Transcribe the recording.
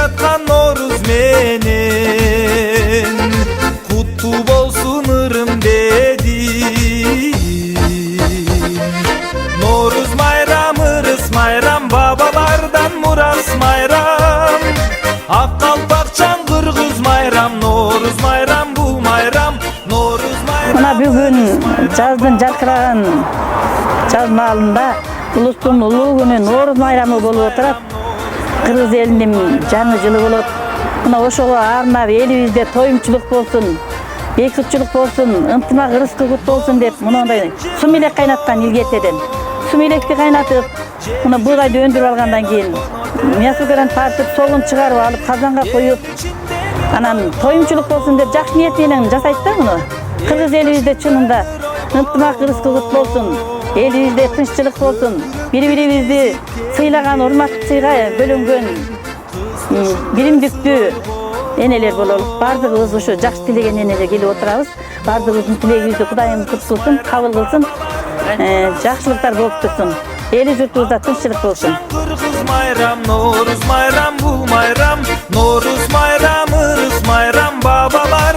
жаткан Nooruz менен куттуу болсун ырым дедим. Nooruz майрам, ырыс майрам, бабалардан мурас майрам. Ак калпакчан кыргыз майрам, Nooruz майрам, бул майрам, Nooruz майрам. Мына бүгүн жаздын жаркыраган жаз маалында улустун улуу күнү Nooruz майрамы болуп отурат. Кыргыз элинин жаңы жылы болот. Мына ошого арнап элибизде тоюмчулук болсун, бейкутчулук болсун, ынтымак ырыскы болсун деп мындай сум элек кайнаткан илгертеден. Сум электи кайнатып, мына бугайды өндүрүп алгандан кийин мясокерен тартып, соғын чыгарып алып, казанга коюп, анан тоюмчулук болсун деп жакшы ниет менен жасайт да муну. Кыргыз элибизде чынында ынтымак ырыскы болсун, элибизде тынччылык болсун, бири-бирибизди сыйлаган, урматчыга бөлөнгөн биримдиктүү энелер бололуп, бардыгыбыз ушу жакшы тилеген энелер келип отурабыз. Бардыгыбыздын тилегибизди Кудайым куттулсун, кабыл кылсын, жакшылыктар болуп турсун. Эли журтубузда тынччылык болсун. Кыргыз майрам, Nooruz майрам, бул майрам, Nooruz майрам, ырыс майрам, бабалар